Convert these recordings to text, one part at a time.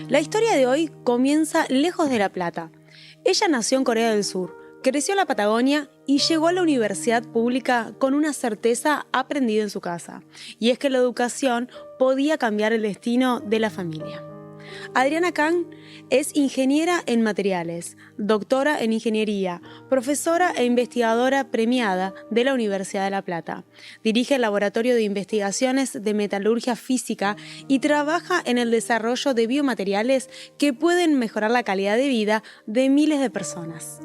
La historia de hoy comienza lejos de La Plata. Ella nació en Corea del Sur, creció en la Patagonia y llegó a la universidad pública con una certeza aprendida en su casa, y es que la educación podía cambiar el destino de la familia. Adriana Kang es ingeniera en materiales, doctora en ingeniería, profesora e investigadora premiada de la Universidad de La Plata. Dirige el Laboratorio de Investigaciones de Metalurgia Física y trabaja en el desarrollo de biomateriales que pueden mejorar la calidad de vida de miles de personas.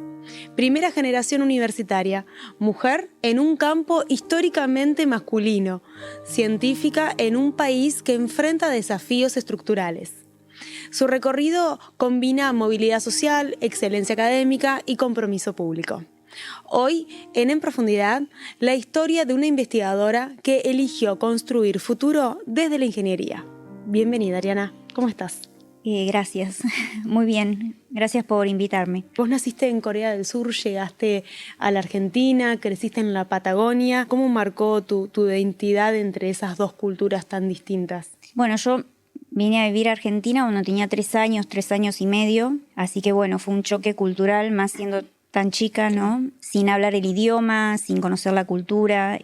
Primera generación universitaria, mujer en un campo históricamente masculino, científica en un país que enfrenta desafíos estructurales. Su recorrido combina movilidad social, excelencia académica y compromiso público. Hoy, en Profundidad, la historia de una investigadora que eligió construir futuro desde la ingeniería. Bienvenida, Ariana. ¿Cómo estás? Gracias, muy bien. Gracias por invitarme. Vos naciste en Corea del Sur, llegaste a la Argentina, creciste en la Patagonia. ¿Cómo marcó tu identidad entre esas dos culturas tan distintas? Bueno, yo vine a vivir a Argentina cuando tenía 3 años y medio, así que bueno, fue un choque cultural, más siendo tan chica, ¿no? Sin hablar el idioma, sin conocer la cultura,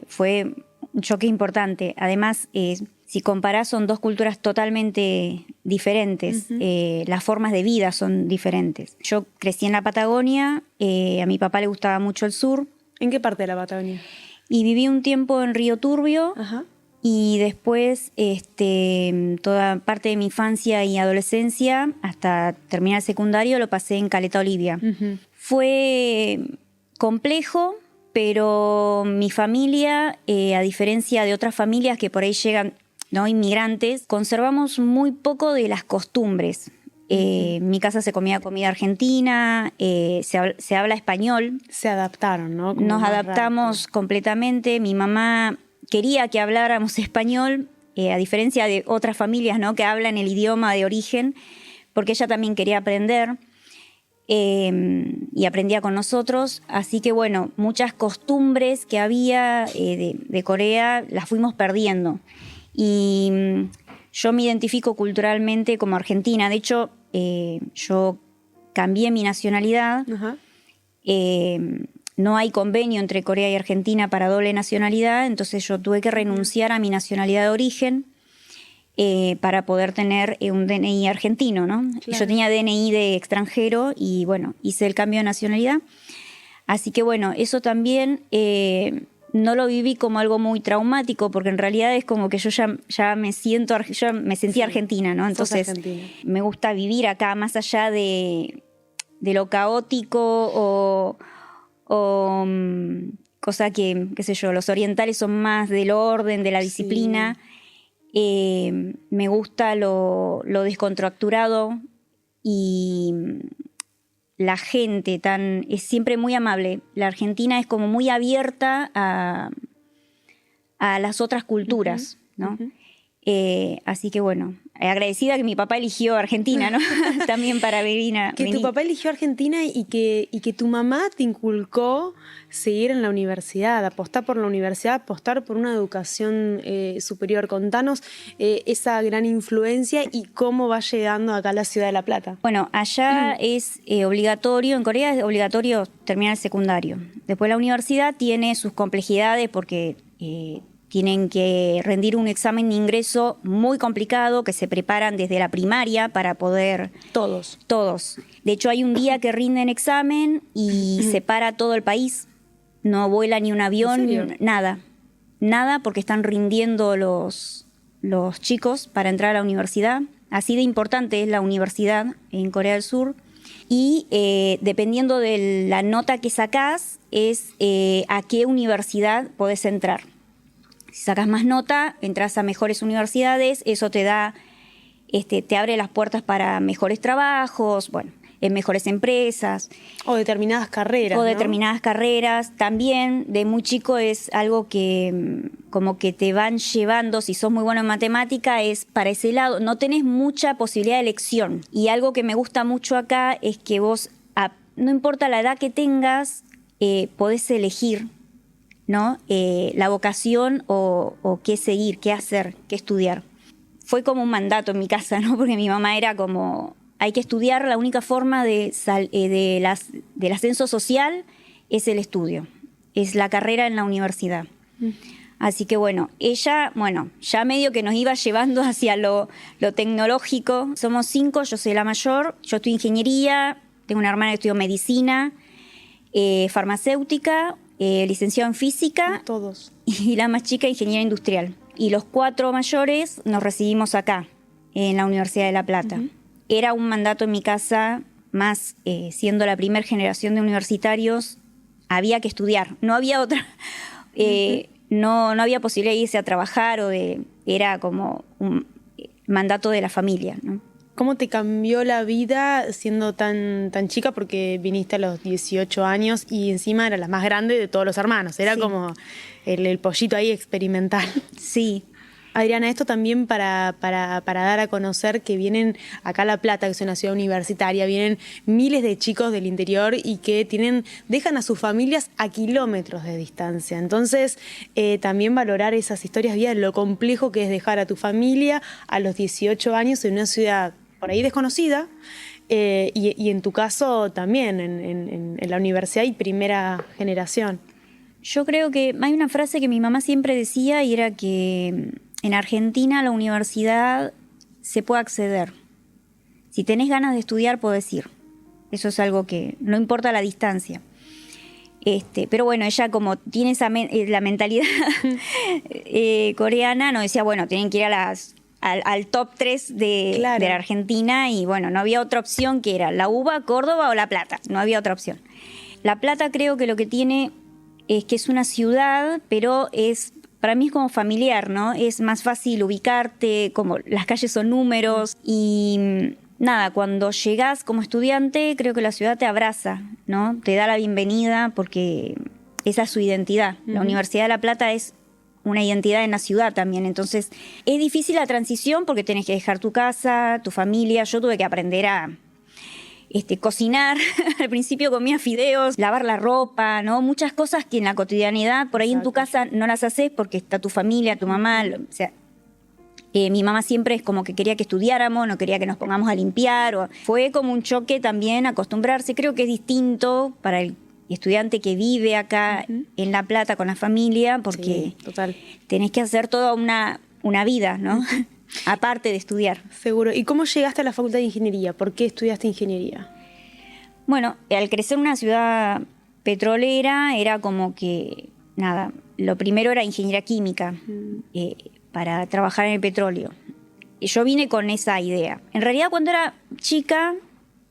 fue un choque importante. Además, si comparás, son dos culturas totalmente diferentes, las formas de vida son diferentes. Yo crecí en la Patagonia, a mi papá le gustaba mucho el sur. ¿En qué parte de la Patagonia? Y viví un tiempo en Río Turbio. Ajá. Y después, toda parte de mi infancia y adolescencia, hasta terminar el secundario, lo pasé en Caleta Olivia. Fue complejo, pero mi familia, a diferencia de otras familias que por ahí llegan, ¿no?, inmigrantes, conservamos muy poco de las costumbres. En mi casa se comía comida argentina, se habla español. Se adaptaron, ¿no? Nos adaptamos completamente. Mi mamá quería que habláramos español, a diferencia de otras familias, ¿no?, que hablan el idioma de origen, porque ella también quería aprender y aprendía con nosotros. Así que bueno, muchas costumbres que había de Corea las fuimos perdiendo. Y yo me identifico culturalmente como argentina. De hecho, yo cambié mi nacionalidad. Ajá. No hay convenio entre Corea y Argentina para doble nacionalidad, entonces yo tuve que renunciar a mi nacionalidad de origen para poder tener un DNI argentino, ¿no? Claro. Yo tenía DNI de extranjero y bueno, hice el cambio de nacionalidad. Así que bueno, eso también no lo viví como algo muy traumático, porque en realidad es como que yo ya me sentía argentina, ¿no? Entonces me gusta vivir acá más allá de lo caótico o cosa que, qué sé yo, los orientales son más del orden, de la disciplina. Me gusta lo descontracturado y la gente es siempre muy amable. La Argentina es como muy abierta a las otras culturas, ¿no? Así que bueno, agradecida que mi papá eligió Argentina, ¿no? También para venir. Que tu papá eligió Argentina y que tu mamá te inculcó seguir en la universidad, apostar por la universidad, apostar por una educación superior. Contanos esa gran influencia y cómo va llegando acá a la ciudad de La Plata. Bueno, allá es obligatorio, en Corea es obligatorio terminar el secundario. Después la universidad tiene sus complejidades porque tienen que rendir un examen de ingreso muy complicado que se preparan desde la primaria para poder... Todos. De hecho, hay un día que rinden examen y se para todo el país. No vuela ni un avión, ni nada. Nada, porque están rindiendo los chicos para entrar a la universidad. Así de importante es la universidad en Corea del Sur. Y dependiendo de la nota que sacás, es a qué universidad podés entrar. Si sacas más nota, entras a mejores universidades, eso te da, te abre las puertas para mejores trabajos, bueno, en mejores empresas. O determinadas carreras, O ¿no? determinadas carreras. También, de muy chico, es algo que como que te van llevando, si sos muy bueno en matemática, es para ese lado. No tenés mucha posibilidad de elección. Y algo que me gusta mucho acá es que vos, no importa la edad que tengas, podés elegir, ¿no? La vocación o qué seguir, qué hacer, qué estudiar. fue como un mandato en mi casa, ¿no? Porque mi mamá era como, hay que estudiar, la única forma del ascenso social es el estudio, es la carrera en la universidad. Así que bueno, ella, ya medio que nos iba llevando hacia lo tecnológico. Somos 5, yo soy la mayor, yo estudio ingeniería, tengo una hermana que estudió medicina, farmacéutica, licenciado en física. Todos. Y la más chica, ingeniera industrial. Y los 4 mayores nos recibimos acá, en la Universidad de La Plata. Era un mandato en mi casa, más siendo la primera generación de universitarios, había que estudiar. No había otra, no había posibilidad de irse a trabajar era como un mandato de la familia, ¿no? ¿Cómo te cambió la vida siendo tan chica? Porque viniste a los 18 años y encima era la más grande de todos los hermanos. Era como el pollito ahí experimental. Sí. Adriana, esto también para dar a conocer que vienen acá a La Plata, que es una ciudad universitaria, vienen miles de chicos del interior y que dejan a sus familias a kilómetros de distancia. Entonces, también valorar esas historias de vida, lo complejo que es dejar a tu familia a los 18 años en una ciudad por ahí desconocida, y en tu caso también en la universidad y primera generación. Yo creo que hay una frase que mi mamá siempre decía y era que en Argentina a la universidad se puede acceder. Si tenés ganas de estudiar, podés ir. Eso es algo que no importa la distancia. Pero bueno, ella como tiene la mentalidad coreana, nos decía, bueno, tienen que ir al top 3 de la Argentina y bueno, no había otra opción que era la UBA, Córdoba o La Plata. No había otra opción. La Plata creo que lo que tiene es que es una ciudad, pero para mí es como familiar, ¿no? Es más fácil ubicarte, como las calles son números y nada, cuando llegás como estudiante creo que la ciudad te abraza, ¿no? Te da la bienvenida porque esa es su identidad. La Universidad de La Plata es una identidad en la ciudad también, entonces es difícil la transición porque tenés que dejar tu casa, tu familia. Yo tuve que aprender a cocinar. Al principio comía fideos, lavar la ropa, ¿no? Muchas cosas que en la cotidianidad, por ahí en tu casa no las haces porque está tu familia, tu mamá. O sea, mi mamá siempre es como que quería que estudiáramos, no quería que nos pongamos a limpiar. Fue como un choque también acostumbrarse. Creo que es distinto para el estudiante que vive acá en La Plata con la familia porque tenés que hacer toda una vida, ¿no? Aparte de estudiar. Seguro. ¿Y cómo llegaste a la Facultad de Ingeniería? ¿Por qué estudiaste ingeniería? Bueno, al crecer en una ciudad petrolera era como que, nada, lo primero era ingeniería química para trabajar en el petróleo. Y yo vine con esa idea. En realidad cuando era chica,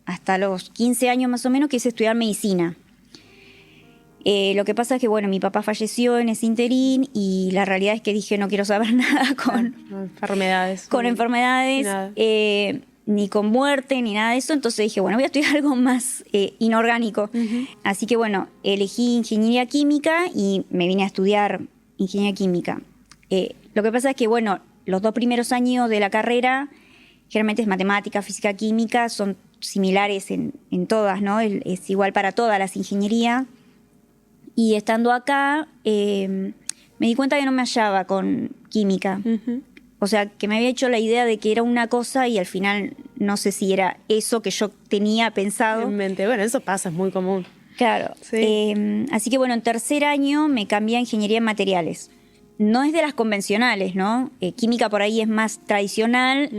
hasta los 15 años más o menos, quise estudiar medicina. Lo que pasa es que, bueno, mi papá falleció en ese interín y la realidad es que dije no quiero saber nada con enfermedades. Con enfermedades, ni con muerte, ni nada de eso. Entonces dije, bueno, voy a estudiar algo más inorgánico. Así que, bueno, elegí ingeniería química y me vine a estudiar ingeniería química. Lo que pasa es que, bueno, los 2 primeros años de la carrera, generalmente es matemática, física, química, son similares en todas, ¿no? Es igual para todas las ingenierías. Y estando acá, me di cuenta que no me hallaba con química. O sea, que me había hecho la idea de que era una cosa y al final no sé si era eso que yo tenía pensado. En mente. Bueno, eso pasa, es muy común. Claro. Sí. Así que bueno, en tercer año me cambié a ingeniería en materiales. No es de las convencionales, ¿no? Química por ahí es más tradicional,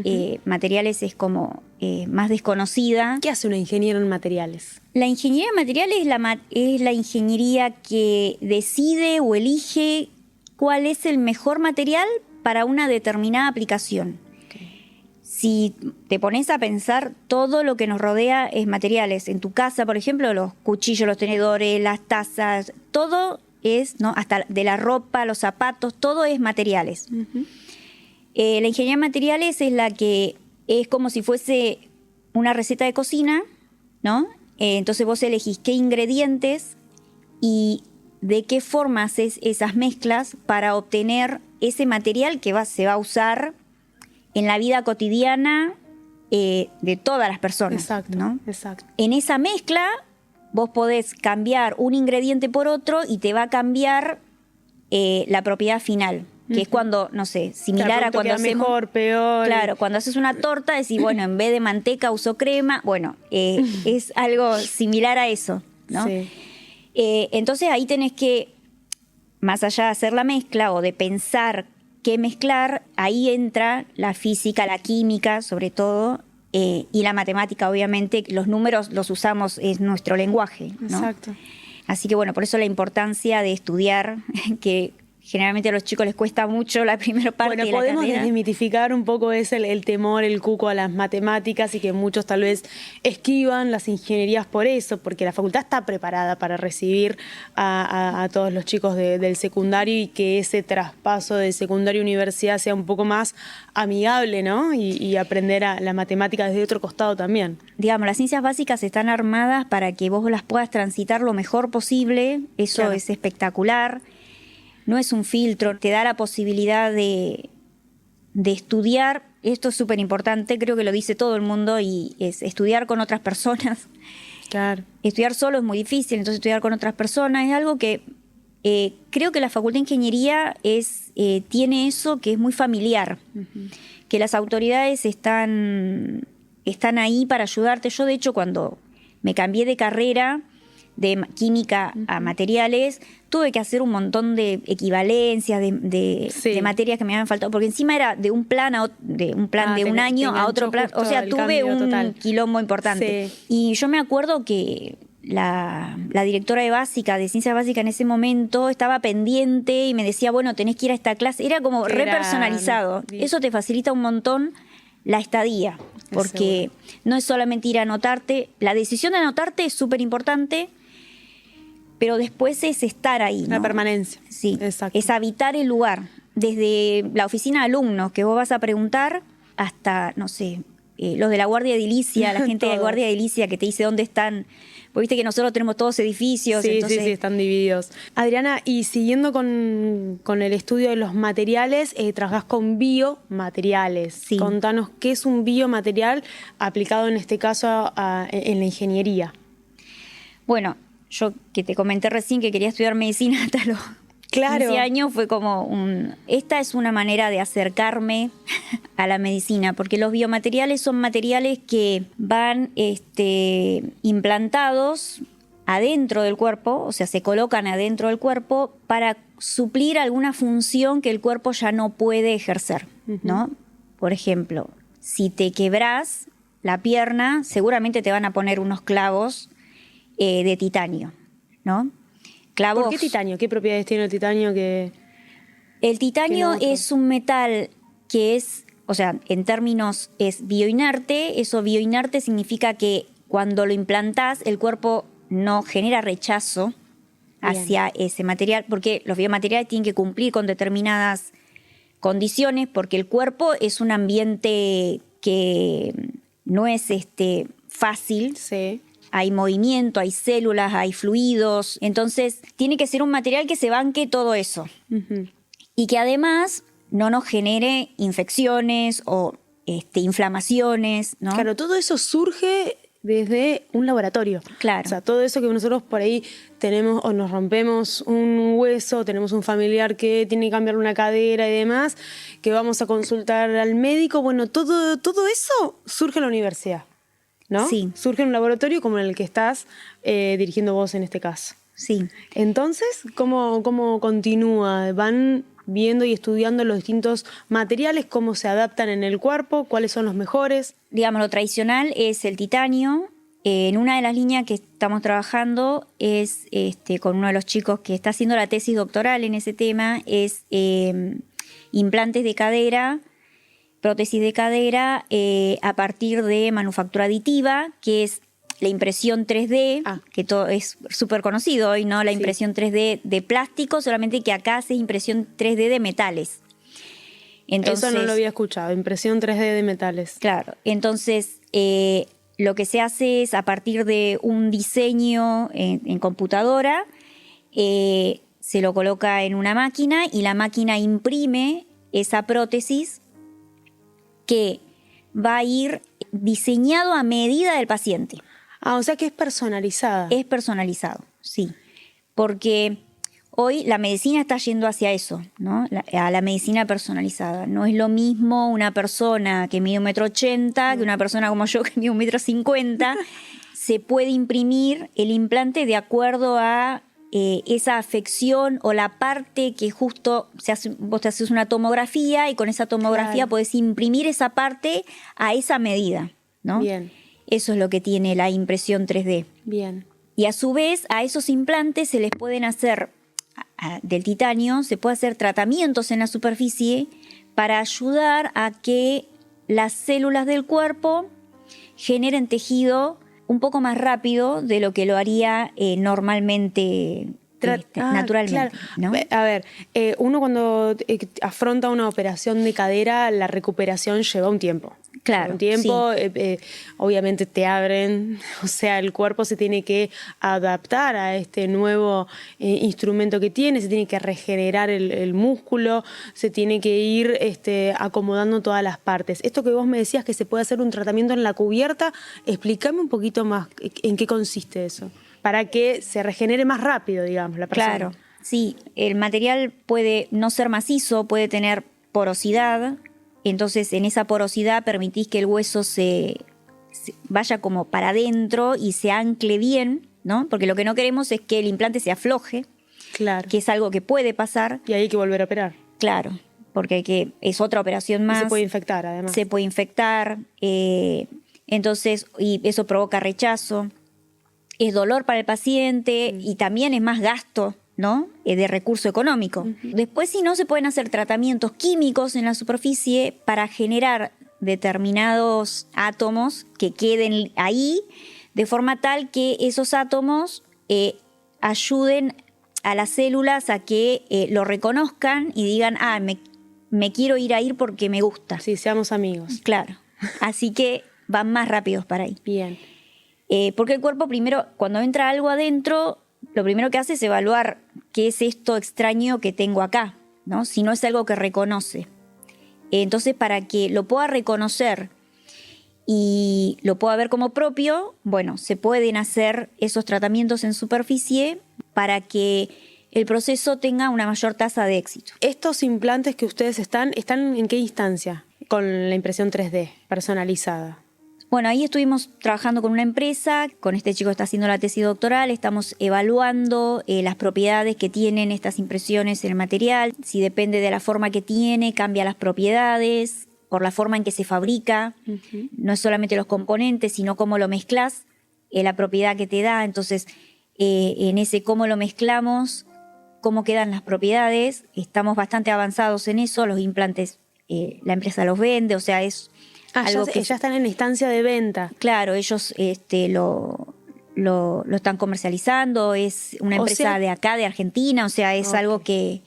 materiales es como más desconocida. ¿Qué hace una ingeniera en materiales? La ingeniería en materiales es la ingeniería que decide o elige cuál es el mejor material para una determinada aplicación. Si te pones a pensar, todo lo que nos rodea es materiales. En tu casa, por ejemplo, los cuchillos, los tenedores, las tazas, todo es, ¿no? Hasta de la ropa, los zapatos, todo es materiales. La ingeniería en materiales es la que es como si fuese una receta de cocina, ¿no? Entonces vos elegís qué ingredientes y de qué forma haces esas mezclas para obtener ese material que se va a usar en la vida cotidiana de todas las personas. Exacto, ¿no? Exacto. En esa mezcla vos podés cambiar un ingrediente por otro y te va a cambiar la propiedad final. que es cuando, no sé, similar Claro, a cuando queda hacemos... mejor, peor. Claro, cuando haces una torta, decís, bueno, en vez de manteca uso crema. Bueno, es algo similar a eso, ¿no? Sí. Entonces ahí tenés que, más allá de hacer la mezcla o de pensar qué mezclar, ahí entra la física, la química, sobre todo, y la matemática, obviamente. Los números los usamos, es nuestro lenguaje, ¿no? Exacto. Así que bueno, por eso la importancia de estudiar, que generalmente a los chicos les cuesta mucho la primera parte Bueno, de la podemos carrera. desmitificar un poco el temor, el cuco a las matemáticas y que muchos tal vez esquivan las ingenierías por eso, porque la facultad está preparada para recibir a todos los chicos del secundario y que ese traspaso de secundario a universidad sea un poco más amigable, ¿no? Y aprender a la matemática desde otro costado también. Digamos, las ciencias básicas están armadas para que vos las puedas transitar lo mejor posible, eso Claro. es espectacular. No es un filtro, te da la posibilidad de estudiar. Esto es súper importante, creo que lo dice todo el mundo, y es estudiar con otras personas. Claro. Estudiar solo es muy difícil, entonces estudiar con otras personas es algo que creo que la Facultad de Ingeniería tiene eso que es muy familiar, que las autoridades están ahí para ayudarte. Yo, de hecho, cuando me cambié de carrera, de química a materiales, tuve que hacer un montón de equivalencias, de materias que me habían faltado, porque encima era de un plan de un año a otro plan, o sea, tuve un quilombo importante. Sí. Y yo me acuerdo que la directora de básica, de ciencias básicas en ese momento, estaba pendiente y me decía, bueno, tenés que ir a esta clase. Era como re personalizado. Eso te facilita un montón la estadía, porque no es solamente ir a anotarte. La decisión de anotarte es súper importante, pero después es estar ahí, ¿no? La permanencia. Sí, exacto. es habitar el lugar. Desde la oficina de alumnos, que vos vas a preguntar, hasta, no sé, los de la Guardia Edilicia, la gente de la Guardia Edilicia que te dice dónde están. Porque viste que nosotros tenemos todos edificios. Sí, entonces... sí, están divididos. Adriana, y siguiendo con el estudio de los materiales, trabajás con biomateriales. Sí. Contanos qué es un biomaterial aplicado en este caso en la ingeniería. Bueno, yo que te comenté recién que quería estudiar medicina hasta los 15 años, fue como esta es una manera de acercarme a la medicina, porque los biomateriales son materiales que van implantados adentro del cuerpo, o sea, se colocan adentro del cuerpo para suplir alguna función que el cuerpo ya no puede ejercer, ¿no? Por ejemplo, si te quebrás la pierna, seguramente te van a poner unos clavos de titanio, ¿no? Clavos. ¿Por qué titanio? ¿Qué propiedades tiene el titanio que...? El titanio es un metal que es, o sea, en términos es bioinerte. Eso bioinerte significa que cuando lo implantás, el cuerpo no genera rechazo hacia ese material, porque los biomateriales tienen que cumplir con determinadas condiciones, porque el cuerpo es un ambiente que no es fácil. Sí. Hay movimiento, hay células, hay fluidos. Entonces, tiene que ser un material que se banque todo eso. Y que además no nos genere infecciones o inflamaciones, ¿no? Claro, todo eso surge desde un laboratorio. Claro. O sea, todo eso que nosotros por ahí tenemos o nos rompemos un hueso, tenemos un familiar que tiene que cambiar una cadera y demás, que vamos a consultar al médico, bueno, todo eso surge en la universidad, ¿no? Sí. Surge en un laboratorio como en el que estás dirigiendo vos en este caso. Sí. Entonces, ¿cómo continúa? ¿Van viendo y estudiando los distintos materiales, cómo se adaptan en el cuerpo, cuáles son los mejores? Digamos, lo tradicional es el titanio. En una de las líneas que estamos trabajando es con uno de los chicos que está haciendo la tesis doctoral en ese tema, es implantes de cadera, prótesis de cadera a partir de manufactura aditiva, que es la impresión 3D, que todo es súper conocido hoy, ¿no? La impresión 3D de plástico, solamente que acá hace impresión 3D de metales. Entonces, eso no lo había escuchado, impresión 3D de metales. Claro, entonces lo que se hace es a partir de un diseño en computadora, se lo coloca en una máquina y la máquina imprime esa prótesis que va a ir diseñado a medida del paciente. O sea que es personalizada. Es personalizado, sí. Porque Hoy la medicina está yendo hacia eso, ¿no? A la medicina personalizada. No es lo mismo una persona que mide 1,80 m que una persona como yo que mide 1,50 m. Se puede imprimir el implante de acuerdo a esa afección o la parte que justo vos te haces una tomografía y con esa tomografía podés imprimir esa parte a esa medida, ¿no? Bien. Eso es lo que tiene la impresión 3D. Bien. Y a su vez, a esos implantes se les pueden hacer, del titanio, se puede hacer tratamientos en la superficie para ayudar a que las células del cuerpo generen tejido un poco más rápido de lo que lo haría normalmente, naturalmente. Claro. ¿No? A ver, uno cuando afronta una operación de cadera, la recuperación lleva un tiempo. Claro, un tiempo, sí. Obviamente te abren, o sea, el cuerpo se tiene que adaptar a este nuevo instrumento que tiene, se tiene que regenerar el músculo, se tiene que ir acomodando todas las partes. Esto que vos me decías que se puede hacer un tratamiento en la cubierta, explícame un poquito más en qué consiste eso, para que se regenere más rápido, digamos, la persona. Claro, sí, el material puede no ser macizo, puede tener porosidad. Entonces, en esa porosidad permitís que el hueso se vaya como para adentro y se ancle bien, ¿no? Porque lo que no queremos es que el implante se afloje, claro, que es algo que puede pasar. Y ahí hay que volver a operar. Claro, porque es otra operación más. Y se puede infectar, además. Se puede infectar, entonces, y eso provoca rechazo. Es dolor para el paciente y también es más gasto, ¿no? De recurso económico. Después, si no, se pueden hacer tratamientos químicos en la superficie para generar determinados átomos que queden ahí, de forma tal que esos átomos ayuden a las células a que lo reconozcan y digan, me quiero ir ahí porque me gusta. Sí, seamos amigos. Claro. Así que van más rápidos para ahí. Bien. Porque el cuerpo primero, cuando entra algo adentro, lo primero que hace es evaluar qué es esto extraño que tengo acá, ¿no? Si no es algo que reconoce. Entonces, para que lo pueda reconocer y lo pueda ver como propio, bueno, se pueden hacer esos tratamientos en superficie para que el proceso tenga una mayor tasa de éxito. ¿Estos implantes que ustedes están en qué instancia con la impresión 3D personalizada? Bueno, ahí estuvimos trabajando con una empresa, con este chico que está haciendo la tesis doctoral, estamos evaluando las propiedades que tienen estas impresiones en el material, si depende de la forma que tiene, cambia las propiedades, por la forma en que se fabrica, no es solamente los componentes, sino cómo lo mezclas, la propiedad que te da, entonces en ese cómo lo mezclamos, cómo quedan las propiedades, estamos bastante avanzados en eso, los implantes, la empresa los vende, o sea, es... Ya están en la instancia de venta. Claro, ellos lo están comercializando, es una empresa de acá, de Argentina, o sea, es algo que...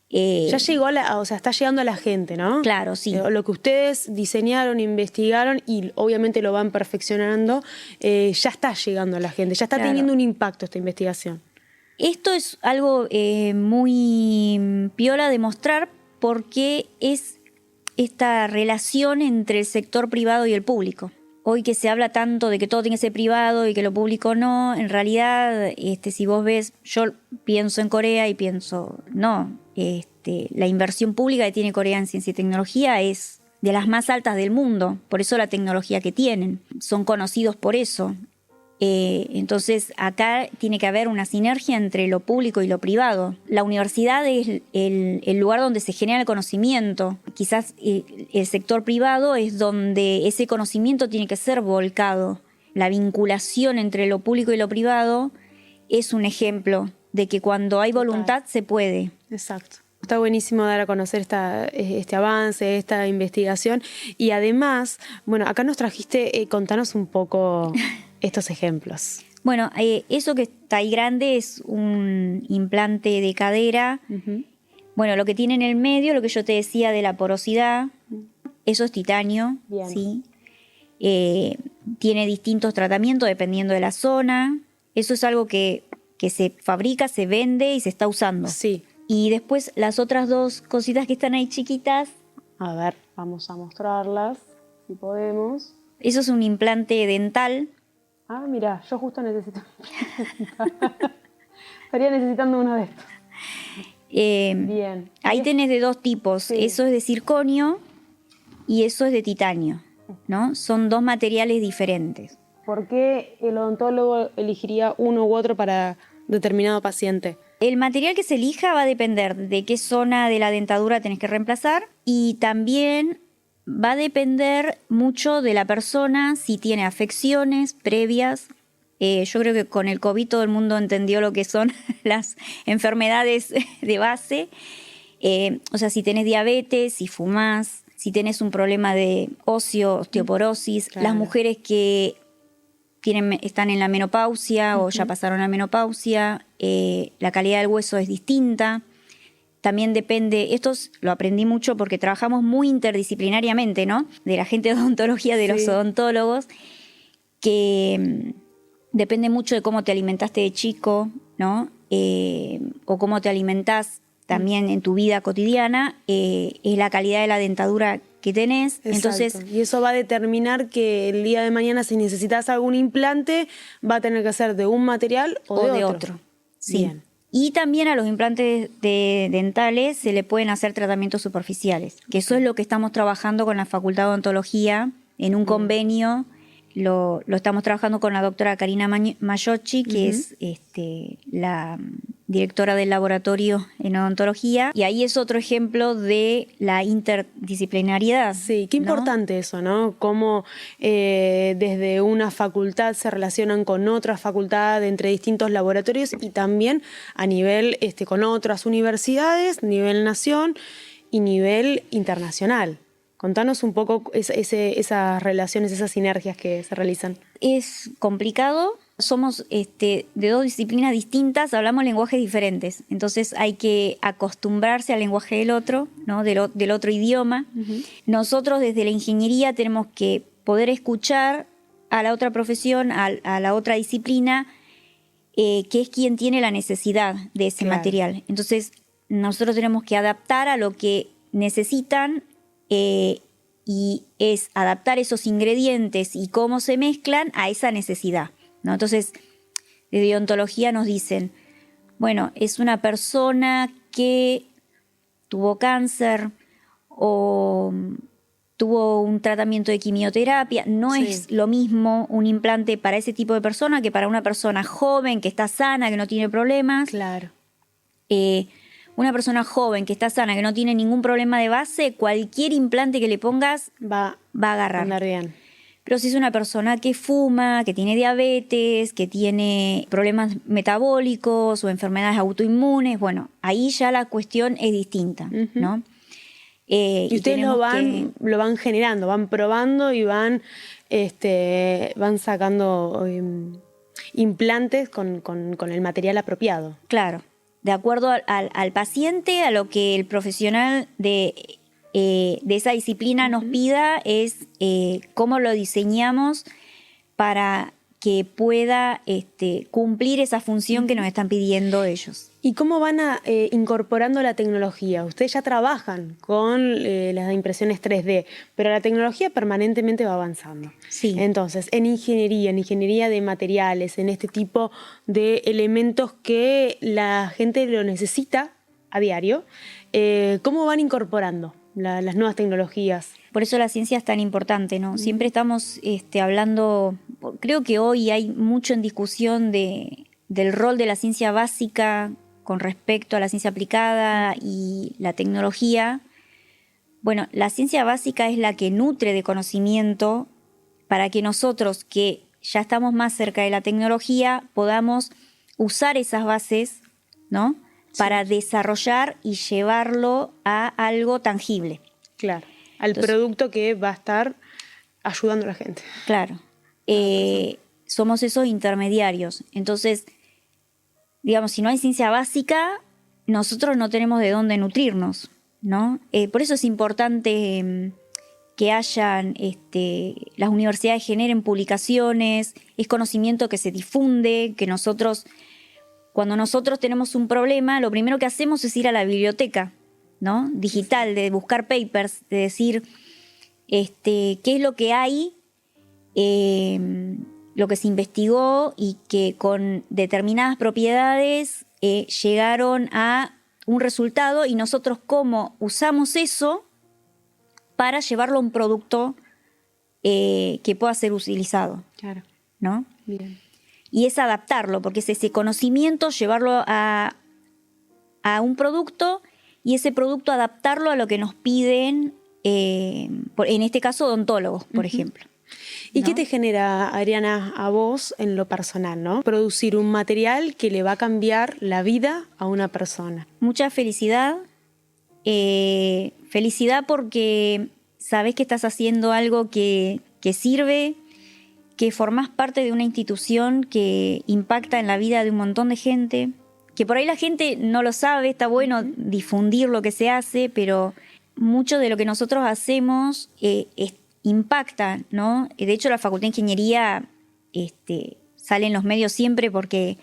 ya llegó está llegando a la gente, ¿no? Claro, sí. Lo que ustedes diseñaron, investigaron y obviamente lo van perfeccionando, ya está llegando a la gente, ya está teniendo un impacto esta investigación. Esto es algo muy piola de mostrar porque es esta relación entre el sector privado y el público. Hoy que se habla tanto de que todo tiene que ser privado y que lo público no, en realidad, si vos ves, yo pienso en Corea y pienso, no, la inversión pública que tiene Corea en ciencia y tecnología es de las más altas del mundo, por eso la tecnología que tienen, son conocidos por eso. Entonces acá tiene que haber una sinergia entre lo público y lo privado. La universidad es el lugar donde se genera el conocimiento. Quizás el sector privado es donde ese conocimiento tiene que ser volcado. La vinculación entre lo público y lo privado es un ejemplo de que cuando hay voluntad se puede. Exacto. Está buenísimo dar a conocer este avance, esta investigación. Y además, bueno, acá nos trajiste, contanos un poco estos ejemplos. Bueno, eso que está ahí grande es un implante de cadera. Bueno, lo que tiene en el medio, lo que yo te decía de la porosidad, eso es titanio. Bien. ¿Sí? Tiene distintos tratamientos dependiendo de la zona. Eso es algo que se fabrica, se vende y se está usando. Sí. Y después las otras dos cositas que están ahí chiquitas. A ver, vamos a mostrarlas, si podemos. Eso es un implante dental. Ah, mira, yo justo necesito. Estaría necesitando uno de estos. Bien. Ahí tenés de dos tipos, Sí. eso es de circonio y eso es de titanio, ¿no? Son dos materiales diferentes. ¿Por qué el odontólogo elegiría uno u otro para determinado paciente? El material que se elija va a depender de qué zona de la dentadura tenés que reemplazar y también va a depender mucho de la persona si tiene afecciones previas. Yo creo que con el COVID todo el mundo entendió lo que son las enfermedades de base. O sea, si tenés diabetes, si fumás, si tenés un problema de osteoporosis, Claro. las mujeres que están en la menopausia o ya pasaron la menopausia, la calidad del hueso es distinta. También depende, lo aprendí mucho porque trabajamos muy interdisciplinariamente, ¿no? De la gente de odontología, de los odontólogos, que depende mucho de cómo te alimentaste de chico, ¿no? O cómo te alimentás también en tu vida cotidiana, es la calidad de la dentadura que tenés. Exacto. Entonces, y eso va a determinar que el día de mañana, si necesitas algún implante, va a tener que ser de un material o de otro. Sí. Bien. Y también a los implantes dentales se le pueden hacer tratamientos superficiales, que eso es lo que estamos trabajando con la Facultad de Odontología en un convenio. Lo estamos trabajando con la doctora Karina Mayocchi, que es la directora del laboratorio en odontología, y ahí es otro ejemplo de la interdisciplinariedad. Sí, qué ¿no? importante eso, ¿no? Cómo desde una facultad se relacionan con otra facultad entre distintos laboratorios y también a nivel con otras universidades, nivel nación y nivel internacional. Contanos un poco esas relaciones, esas sinergias que se realizan. Es complicado. Somos de dos disciplinas distintas, hablamos lenguajes diferentes. Entonces hay que acostumbrarse al lenguaje del otro, ¿no? del otro idioma. Nosotros desde la ingeniería tenemos que poder escuchar a la otra profesión, a la otra disciplina, que es quien tiene la necesidad de ese material. Entonces nosotros tenemos que adaptar a lo que necesitan, y es adaptar esos ingredientes y cómo se mezclan a esa necesidad, ¿no? Entonces, desde odontología nos dicen, bueno, es una persona que tuvo cáncer o tuvo un tratamiento de quimioterapia. No es lo mismo un implante para ese tipo de persona que para una persona joven, que está sana, que no tiene problemas. Claro. Una persona joven que está sana, que no tiene ningún problema de base, cualquier implante que le pongas va a agarrar. Andar bien. Pero si es una persona que fuma, que tiene diabetes, que tiene problemas metabólicos o enfermedades autoinmunes, bueno, ahí ya la cuestión es distinta, ¿no? Y ustedes lo van generando, van probando y van sacando implantes con el material apropiado. Claro. De acuerdo al paciente, a lo que el profesional de esa disciplina nos pida, es cómo lo diseñamos para que pueda cumplir esa función que nos están pidiendo ellos. ¿Y cómo van incorporando la tecnología? Ustedes ya trabajan con las impresiones 3D, pero la tecnología permanentemente va avanzando. Sí. Entonces, en ingeniería de materiales, en este tipo de elementos que la gente lo necesita a diario, ¿cómo van incorporando las nuevas tecnologías? Por eso la ciencia es tan importante, ¿no? Siempre estamos hablando, creo que hoy hay mucho en discusión del rol de la ciencia básica con respecto a la ciencia aplicada y la tecnología. Bueno, la ciencia básica es la que nutre de conocimiento para que nosotros, que ya estamos más cerca de la tecnología, podamos usar esas bases, ¿no? Para desarrollar y llevarlo a algo tangible. Claro, entonces, producto que va a estar ayudando a la gente. Claro. Somos esos intermediarios. Entonces, digamos, si no hay ciencia básica, nosotros no tenemos de dónde nutrirnos, ¿no? Por eso es importante que hayan, las universidades generen publicaciones, es conocimiento que se difunde, que cuando nosotros tenemos un problema, lo primero que hacemos es ir a la biblioteca, ¿no? Digital, de buscar papers, de decir qué es lo que hay, lo que se investigó y que con determinadas propiedades llegaron a un resultado y nosotros cómo usamos eso para llevarlo a un producto que pueda ser utilizado. Claro. ¿No? Bien. Y es adaptarlo, porque es ese conocimiento, llevarlo a un producto y ese producto adaptarlo a lo que nos piden, en este caso, odontólogos, por ejemplo. ¿Y ¿no? qué te genera, Adriana, a vos en lo personal, ¿no? Producir un material que le va a cambiar la vida a una persona. Mucha felicidad. Felicidad porque sabés que estás haciendo algo que sirve, que formás parte de una institución que impacta en la vida de un montón de gente, que por ahí la gente no lo sabe, está bueno difundir lo que se hace, pero mucho de lo que nosotros hacemos impacta, ¿no? De hecho, la Facultad de Ingeniería sale en los medios siempre porque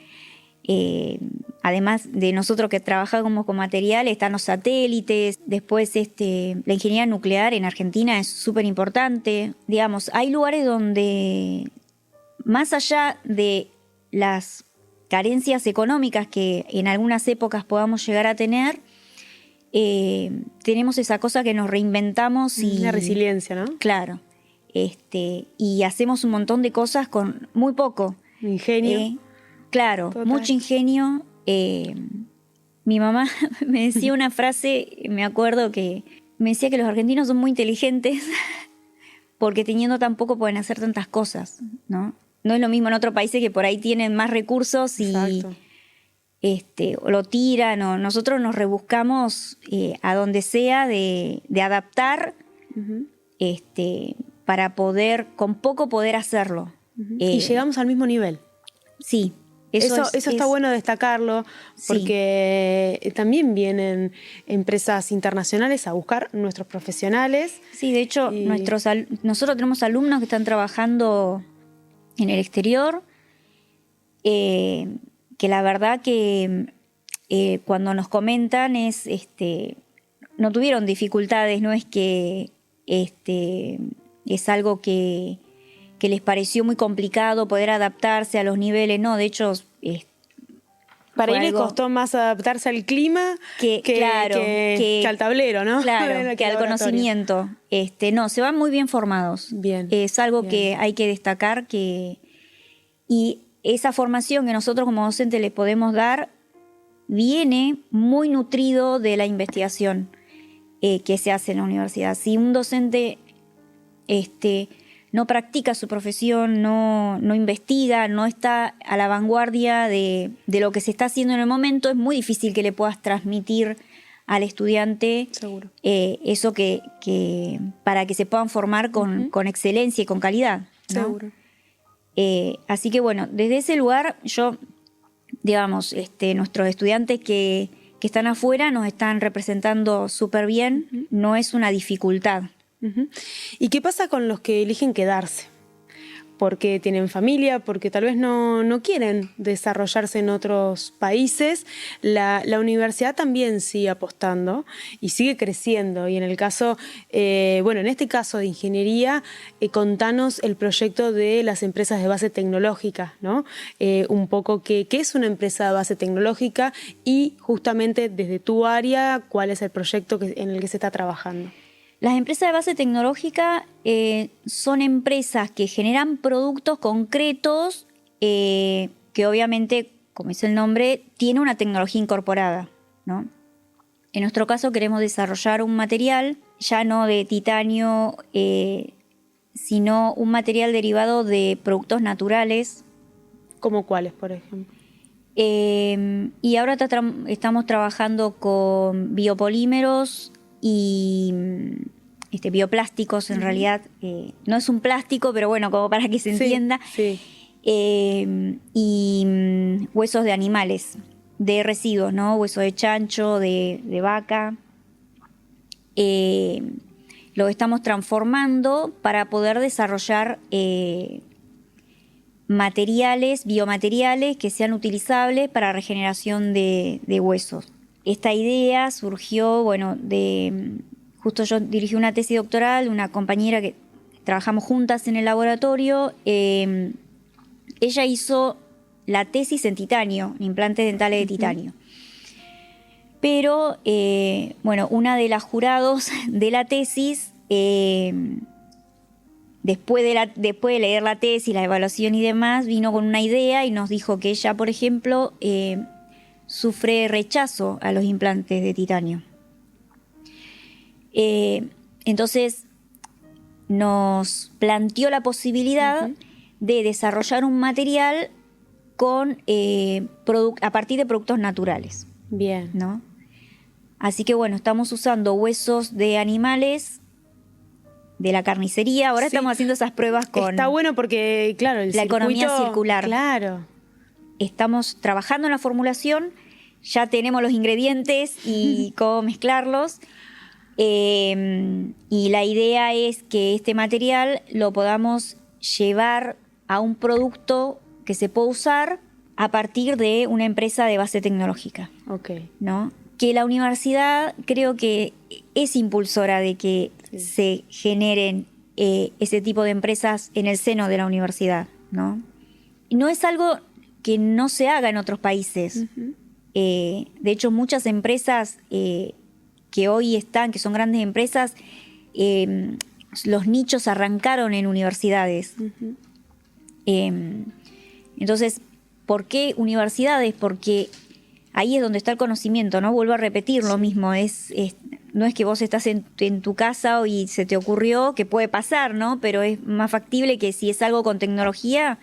además de nosotros que trabajamos con material, están los satélites, después la ingeniería nuclear en Argentina es súper importante. Digamos, hay lugares donde, más allá de las carencias económicas que en algunas épocas podamos llegar a tener, tenemos esa cosa que nos reinventamos y... La resiliencia, ¿no? Claro. Y hacemos un montón de cosas con muy poco. Ingenio. Claro, Total. mucho ingenio. Mi mamá me decía una frase, me acuerdo que me decía que los argentinos son muy inteligentes porque teniendo tan poco pueden hacer tantas cosas, ¿no? No es lo mismo en otros países que por ahí tienen más recursos y o lo tiran, o nosotros nos rebuscamos a donde sea de adaptar para poder, con poco poder hacerlo. Y llegamos al mismo nivel. Sí. Eso está bueno destacarlo, porque también vienen empresas internacionales a buscar nuestros profesionales. Sí, de hecho, nosotros tenemos alumnos que están trabajando en el exterior, que la verdad que cuando nos comentan no tuvieron dificultades, no es que es algo que les pareció muy complicado poder adaptarse a los niveles, no, de hecho... Para él les costó más adaptarse al clima que al tablero, ¿no? Claro, que al conocimiento. No, se van muy bien formados. Bien. Es algo que hay que destacar, y esa formación que nosotros como docentes les podemos dar viene muy nutrido de la investigación que se hace en la universidad. Si un docente no practica su profesión, no investiga, no está a la vanguardia de lo que se está haciendo en el momento, es muy difícil que le puedas transmitir al estudiante eso que para que se puedan formar con excelencia y con calidad, ¿no? Seguro. Así que bueno, desde ese lugar digamos, nuestros estudiantes que están afuera nos están representando súper bien, no es una dificultad. ¿Y qué pasa con los que eligen quedarse? Porque tienen familia, porque tal vez no quieren desarrollarse en otros países. La universidad también sigue apostando y sigue creciendo. Y en el caso, en este caso de ingeniería, contanos el proyecto de las empresas de base tecnológica, ¿no? Un poco qué es una empresa de base tecnológica y justamente desde tu área, cuál es el proyecto en el que se está trabajando. Las empresas de base tecnológica son empresas que generan productos concretos que obviamente, como dice el nombre, tiene una tecnología incorporada, ¿no? En nuestro caso queremos desarrollar un material, ya no de titanio, sino un material derivado de productos naturales. ¿Cómo cuáles, por ejemplo? Y ahora estamos trabajando con biopolímeros y bioplásticos, en realidad. No es un plástico, pero bueno, como para que se entienda. Sí. Y huesos de animales, de residuos, ¿no? Hueso de chancho, de vaca. Lo estamos transformando para poder desarrollar biomateriales que sean utilizables para regeneración de huesos. Esta idea surgió, justo yo dirigí una tesis doctoral, una compañera que trabajamos juntas en el laboratorio. Ella hizo la tesis en titanio, en implantes dentales de titanio. Pero, bueno, una de las jurados de la tesis, después de leer la tesis, la evaluación y demás, vino con una idea y nos dijo que ella, por ejemplo, sufre rechazo a los implantes de titanio. Entonces, nos planteó la posibilidad de desarrollar un material a partir de productos naturales. Bien. ¿No? Así que bueno, estamos usando huesos de animales de la carnicería. Ahora estamos haciendo esas pruebas con... Está bueno porque, claro, la economía circular. Claro. Estamos trabajando en la formulación, ya tenemos los ingredientes y cómo mezclarlos. Y la idea es que este material lo podamos llevar a un producto que se pueda usar a partir de una empresa de base tecnológica. Okay. ¿No? Que la universidad creo que es impulsora de que se generen ese tipo de empresas en el seno de la universidad, ¿no? No es algo que no se haga en otros países. De hecho, muchas empresas que hoy están, que son grandes empresas, los nichos arrancaron en universidades. Entonces, ¿por qué universidades? Porque ahí es donde está el conocimiento, ¿no? Vuelvo a repetir lo mismo, no es que vos estás en tu casa y se te ocurrió, que puede pasar, ¿no? Pero es más factible que si es algo con tecnología,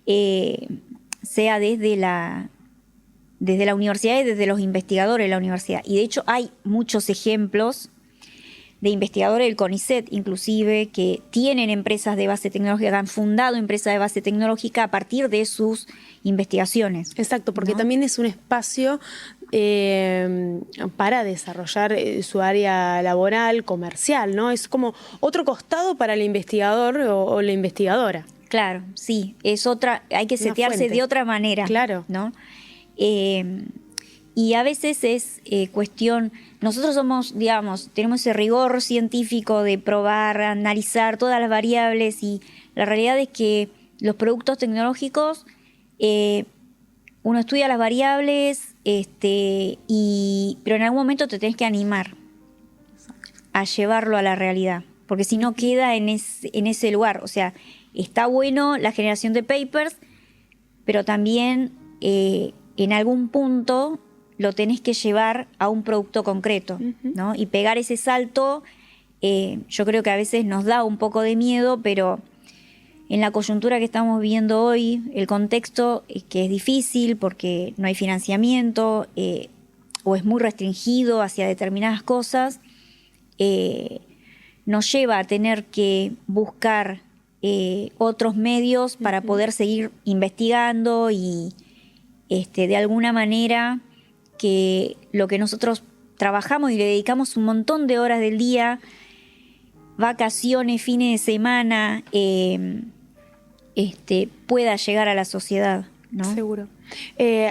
sea desde la universidad y desde los investigadores de la universidad. Y de hecho hay muchos ejemplos de investigadores del CONICET, inclusive, que tienen empresas de base tecnológica, que han fundado empresas de base tecnológica a partir de sus investigaciones. Exacto, porque ¿no? también es un espacio para desarrollar su área laboral, comercial, ¿no? Es como otro costado para el investigador o la investigadora. Claro, sí, es otra, hay que setearse de otra manera. Claro. ¿No? Y a veces es cuestión, nosotros somos, digamos, tenemos ese rigor científico de probar, analizar todas las variables, y la realidad es que los productos tecnológicos, uno estudia las variables, pero en algún momento te tenés que animar a llevarlo a la realidad, porque si no queda en ese lugar. O sea, está bueno la generación de papers, pero también en algún punto lo tenés que llevar a un producto concreto, ¿no? Y pegar ese salto, yo creo que a veces nos da un poco de miedo, pero en la coyuntura que estamos viviendo hoy, el contexto que es difícil porque no hay financiamiento o es muy restringido hacia determinadas cosas, nos lleva a tener que buscar otros medios para poder seguir investigando y de alguna manera que lo que nosotros trabajamos y le dedicamos un montón de horas del día, vacaciones, fines de semana, pueda llegar a la sociedad, ¿no? Seguro.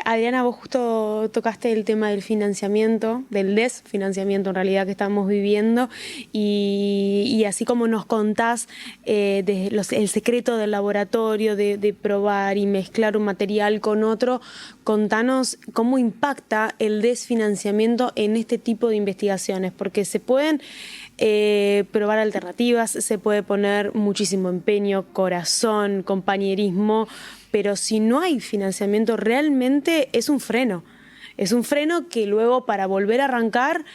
Adriana, vos justo tocaste el tema del financiamiento, del desfinanciamiento en realidad que estamos viviendo, y así como nos contás el secreto del laboratorio, de probar y mezclar un material con otro, contanos cómo impacta el desfinanciamiento en este tipo de investigaciones, porque se pueden probar alternativas, se puede poner muchísimo empeño, corazón, compañerismo, pero si no hay financiamiento realmente es un freno. Es un freno que luego para volver a arrancar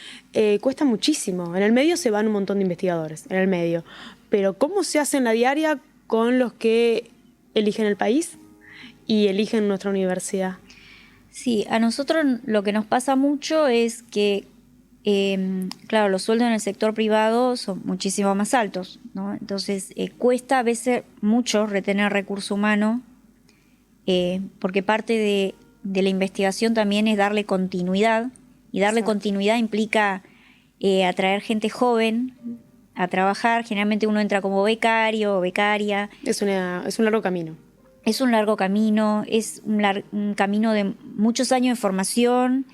cuesta muchísimo. En el medio se van un montón de investigadores, en el medio. Pero ¿cómo se hace en la diaria con los que eligen el país y eligen nuestra universidad? Sí, a nosotros lo que nos pasa mucho es que claro, los sueldos en el sector privado son muchísimo más altos, ¿no? Entonces cuesta a veces mucho retener recurso humano, porque parte de la investigación también es darle continuidad, y darle Exacto. continuidad implica atraer gente joven a trabajar. Generalmente uno entra como becario o becaria. Es un largo camino. Es un largo camino, es un camino de muchos años de formación,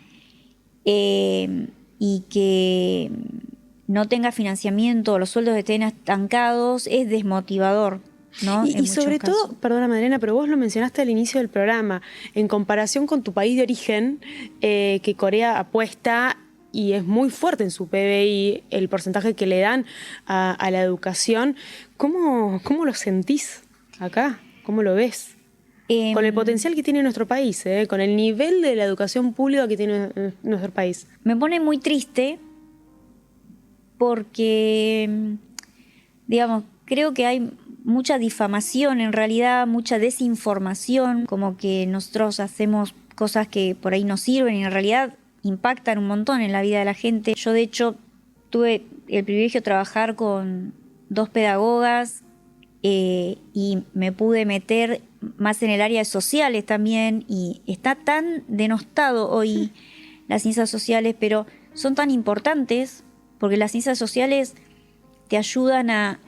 y que no tenga financiamiento, los sueldos estén estancados, es desmotivador, ¿no? Y sobre todo, perdona Madalena, pero vos lo mencionaste al inicio del programa, en comparación con tu país de origen, que Corea apuesta y es muy fuerte en su PBI el porcentaje que le dan a la educación. ¿Cómo lo sentís acá? ¿Cómo lo ves? Con el potencial que tiene nuestro país, con el nivel de la educación pública que tiene nuestro país. Me pone muy triste porque, digamos, creo que hay mucha difamación, en realidad, mucha desinformación, como que nosotros hacemos cosas que por ahí no sirven y en realidad impactan un montón en la vida de la gente. Yo, de hecho, tuve el privilegio de trabajar con 2 pedagogas y me pude meter más en el área de sociales también, y está tan denostado hoy las ciencias sociales, pero son tan importantes porque las ciencias sociales te ayudan a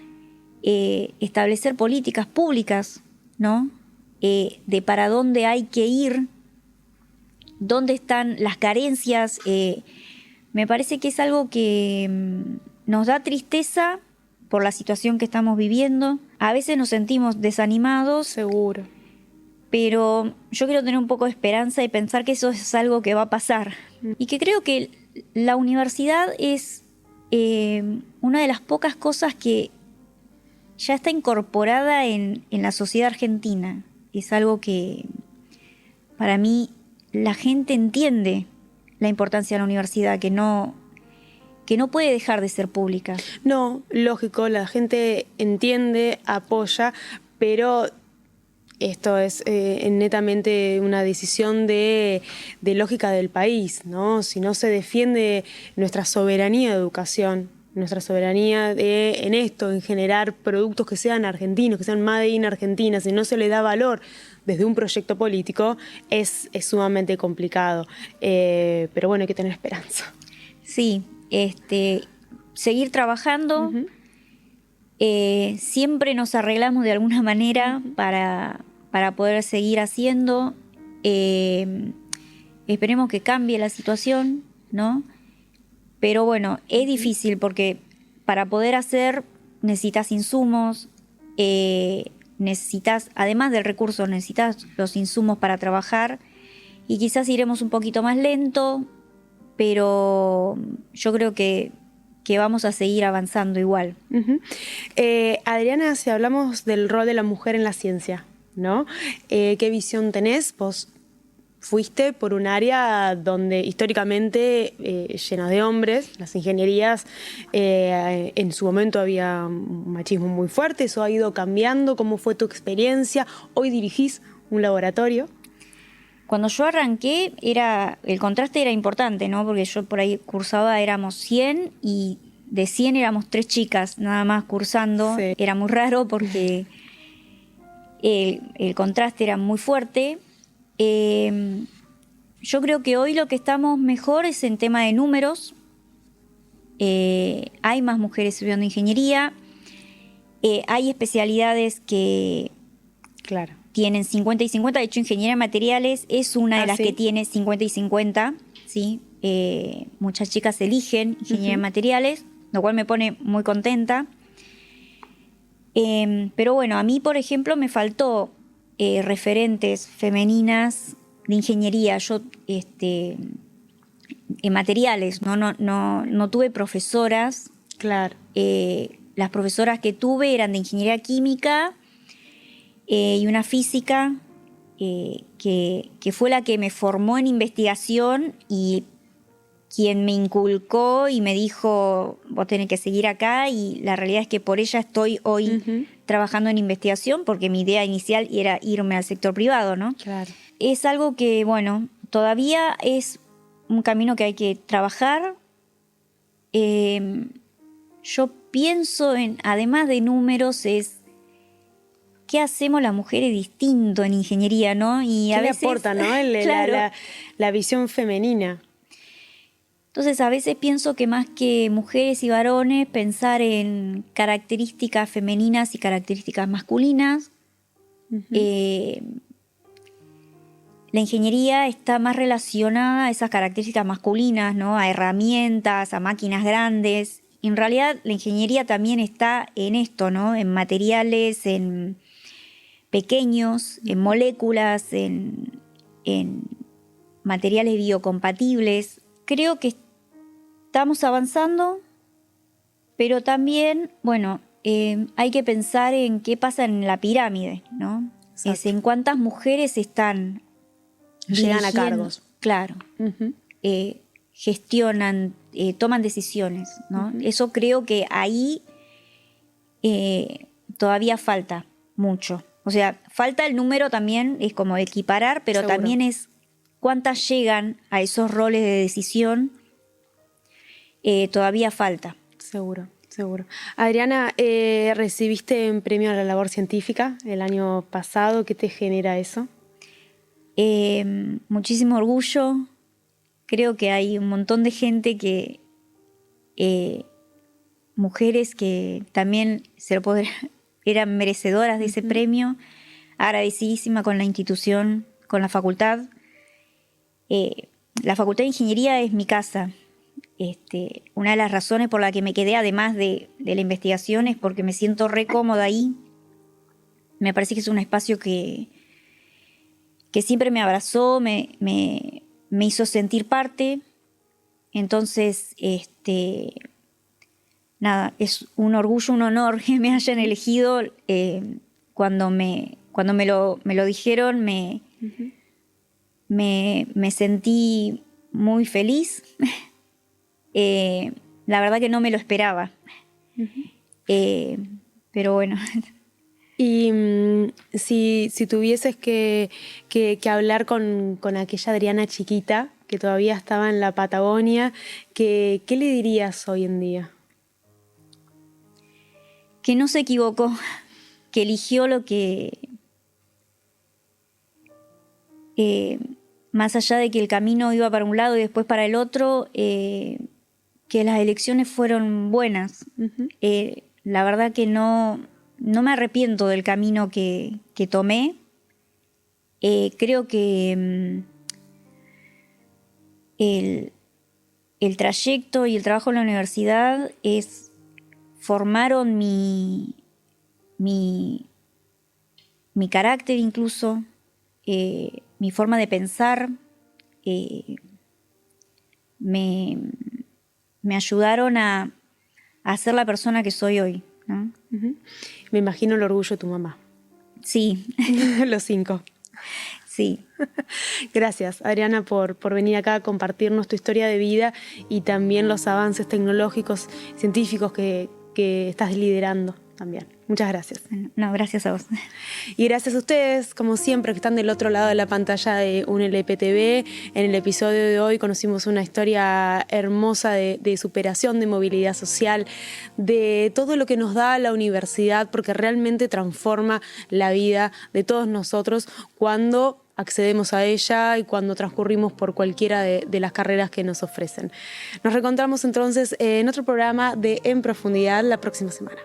establecer políticas públicas, ¿no? De para dónde hay que ir, dónde están las carencias. Me parece que es algo que nos da tristeza por la situación que estamos viviendo. A veces nos sentimos desanimados. Seguro. Pero yo quiero tener un poco de esperanza y pensar que eso es algo que va a pasar. Y que creo que la universidad es una de las pocas cosas que ya está incorporada en la sociedad argentina. Es algo que para mí la gente entiende la importancia de la universidad, que no puede dejar de ser pública. No, lógico, la gente entiende, apoya, pero esto es netamente una decisión de lógica del país, ¿no? Si no se defiende nuestra soberanía de educación, nuestra soberanía en esto, en generar productos que sean argentinos, que sean made in Argentina, si no se le da valor desde un proyecto político, es sumamente complicado. Pero bueno, hay que tener esperanza. Sí, seguir trabajando. Uh-huh. Siempre nos arreglamos de alguna manera para poder seguir haciendo. Esperemos que cambie la situación, ¿no? Pero bueno, es difícil porque para poder hacer necesitas insumos, necesitas, además del recurso, necesitas los insumos para trabajar, y quizás iremos un poquito más lento, pero yo creo que vamos a seguir avanzando igual. Uh-huh. Adriana, si hablamos del rol de la mujer en la ciencia, ¿no? ¿Qué visión tenés? Vos fuiste por un área donde históricamente llena de hombres, las ingenierías, en su momento había un machismo muy fuerte, eso ha ido cambiando. ¿Cómo fue tu experiencia? Hoy dirigís un laboratorio. Cuando yo arranqué, el contraste era importante, ¿no? Porque yo por ahí cursaba, éramos 100 y de 100 éramos 3 chicas nada más cursando. Sí. Era muy raro porque el contraste era muy fuerte. Yo creo que hoy lo que estamos mejor es en tema de números. Hay más mujeres estudiando ingeniería. Hay especialidades que tienen 50 y 50. De hecho, ingeniería de materiales es una de las que tiene 50 y 50. ¿Sí? Muchas chicas eligen ingeniería de materiales, lo cual me pone muy contenta. Pero bueno, a mí, por ejemplo, me faltó referentes femeninas de ingeniería. Yo en materiales no tuve profesoras. Claro. Las profesoras que tuve eran de ingeniería química y una física que fue la que me formó en investigación y quien me inculcó y me dijo, vos tenés que seguir acá, y la realidad es que por ella estoy hoy trabajando en investigación, porque mi idea inicial era irme al sector privado, ¿no? Claro. Es algo que, bueno, todavía es un camino que hay que trabajar. Yo pienso además de números, es qué hacemos las mujeres distinto en ingeniería, ¿no? Y ¿qué a le veces aporta, ¿no? La visión femenina. Entonces, a veces pienso que más que mujeres y varones, pensar en características femeninas y características masculinas. La ingeniería está más relacionada a esas características masculinas, ¿no? A herramientas, a máquinas grandes, Y en realidad la ingeniería también está en esto, ¿no? En materiales, en pequeños, en moléculas, en materiales biocompatibles. Creo que estamos avanzando, pero también, bueno, hay que pensar en qué pasa en la pirámide, ¿no? Es en cuántas mujeres están llegan a cargos. Claro. Gestionan, toman decisiones, ¿no? Eso creo que ahí todavía falta mucho. O sea, falta el número también, es como equiparar, pero Seguro. también es cuántas llegan a esos roles de decisión, todavía falta. Seguro. Adriana, recibiste un premio a la labor científica el año pasado. ¿Qué te genera eso? Muchísimo orgullo. Creo que hay un montón de gente que, mujeres que también eran merecedoras de ese premio. Agradecidísima con la institución, con la facultad. La Facultad de Ingeniería es mi casa. Una de las razones por la que me quedé, además de la investigación, es porque me siento re cómoda ahí. Me parece que es un espacio que siempre me abrazó, me hizo sentir parte. Entonces, nada, es un orgullo, un honor que me hayan elegido. Cuando me lo dijeron, me sentí muy feliz. La verdad que no me lo esperaba. Pero bueno. Y si tuvieses que hablar con aquella Adriana chiquita que todavía estaba en la Patagonia, ¿qué le dirías hoy en día? Que no se equivocó, que eligió lo que... más allá de que el camino iba para un lado y después para el otro, que las elecciones fueron buenas. La verdad que no me arrepiento del camino que tomé. Creo que el trayecto y el trabajo en la universidad formaron mi carácter incluso, mi forma de pensar, me ayudaron a ser la persona que soy hoy, ¿no? Me imagino el orgullo de tu mamá. Sí. Los 5. Sí. Gracias, Adriana, por venir acá a compartirnos tu historia de vida y también los avances tecnológicos, científicos que estás liderando también. Muchas gracias. No, gracias a vos. Y gracias a ustedes, como siempre, que están del otro lado de la pantalla de UNLPTV. En el episodio de hoy conocimos una historia hermosa de superación, de movilidad social, de todo lo que nos da la universidad, porque realmente transforma la vida de todos nosotros cuando accedemos a ella y cuando transcurrimos por cualquiera de las carreras que nos ofrecen. Nos reencontramos entonces en otro programa de En Profundidad la próxima semana.